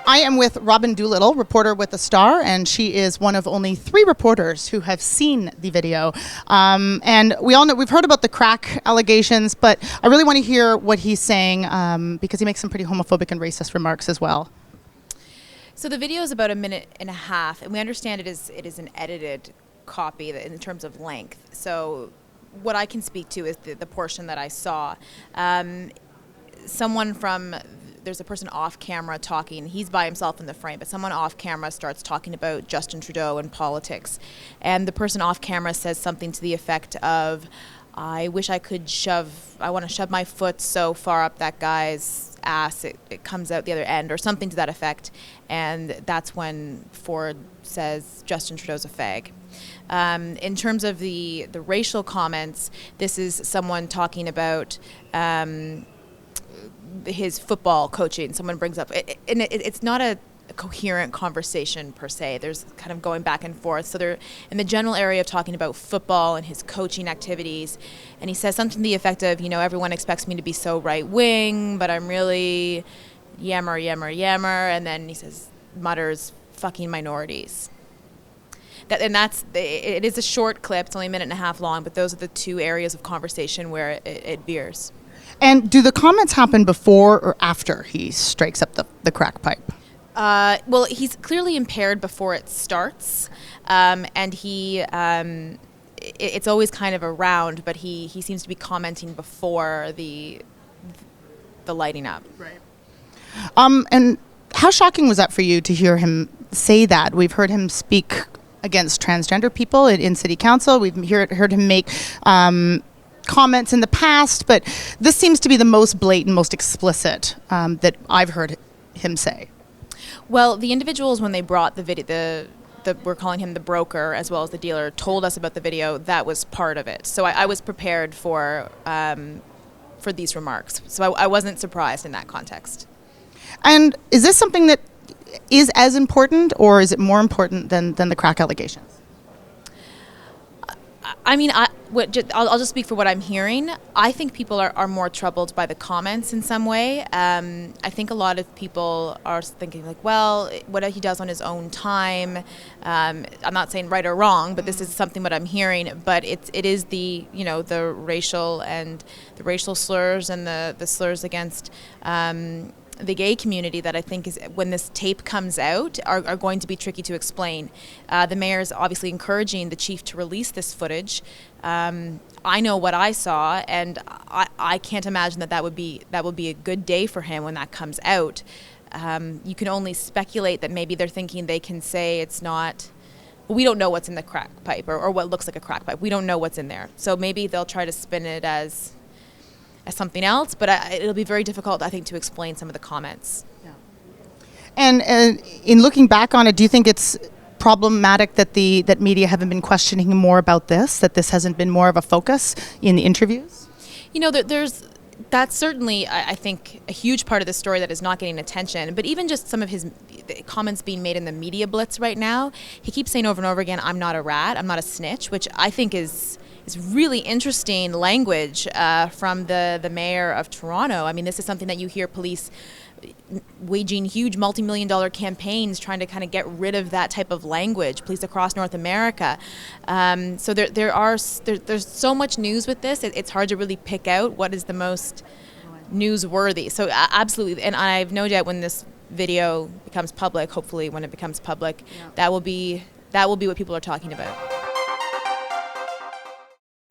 I am with Robyn Doolittle, reporter with The Star, and she is one of only 3 reporters who have seen the video. And we all know, we've heard about the crack allegations, but I really want to hear what he's saying because he makes some pretty homophobic and racist remarks as well. So the video is about 1.5 minutes, and we understand it is an edited copy in terms of length. So what I can speak to is the portion that I saw. There's a person off camera talking. He's by himself in the frame, but someone off camera starts talking about Justin Trudeau and politics. And the person off camera says something to the effect of, I wish I could I want to shove my foot so far up that guy's ass it comes out the other end, or something to that effect. And that's when Ford says Justin Trudeau's a fag. In terms of the racial comments, this is someone talking about his football coaching. Someone brings up it's not a coherent conversation per se. There's kind of going back and forth. So they're in the general area of talking about football and his coaching activities, and he says something to the effect of, everyone expects me to be so right wing, but I'm really yammer, and then he mutters fucking minorities. It is a short clip. It's only 1.5 minutes long, but those are the 2 areas of conversation where it veers. And do the comments happen before or after he strikes up the crack pipe? Well, he's clearly impaired before it starts, and it's always kind of around, but he seems to be commenting before the lighting up. Right. And how shocking was that for you to hear him say that? We've heard him speak against transgender people in city council. We've heard him make comments in the past, but this seems to be the most blatant, most explicit that I've heard him say. Well, the individuals, when they brought the video, we're calling him the broker as well as the dealer, told us about the video. That was part of it. So I was prepared for these remarks. So I wasn't surprised in that context. And is this something that is as important, or is it more important than the crack allegations? I mean, I'll just speak for what I'm hearing. I think people are more troubled by the comments in some way. I think a lot of people are thinking like, well, what he does on his own time. I'm not saying right or wrong, but this is something what I'm hearing. But it is the racial and the racial slurs and the slurs against the gay community that I think is, when this tape comes out, are going to be tricky to explain. The mayor is obviously encouraging the chief to release this footage. I know what I saw, and I can't imagine that would be a good day for him when that comes out. You can only speculate that maybe they're thinking they can say it's not. We don't know what's in the crack pipe or what looks like a crack pipe. We don't know what's in there. So maybe they'll try to spin it as something else, but it'll be very difficult, I think, to explain some of the comments. Yeah. And in looking back on it, do you think it's problematic that media haven't been questioning him more about this, that this hasn't been more of a focus in the interviews? That's certainly, I think, a huge part of the story that is not getting attention. But even just some of his comments being made in the media blitz right now, he keeps saying over and over again, I'm not a rat, I'm not a snitch, which I think is really interesting language from the mayor of Toronto. I mean, this is something that you hear police waging huge multi-million-dollar campaigns trying to kind of get rid of that type of language, police across North America. So there's so much news with this, it's hard to really pick out what is the most newsworthy. So absolutely, and I have no doubt when this video becomes public, hopefully when it becomes public, that will be what people are talking about.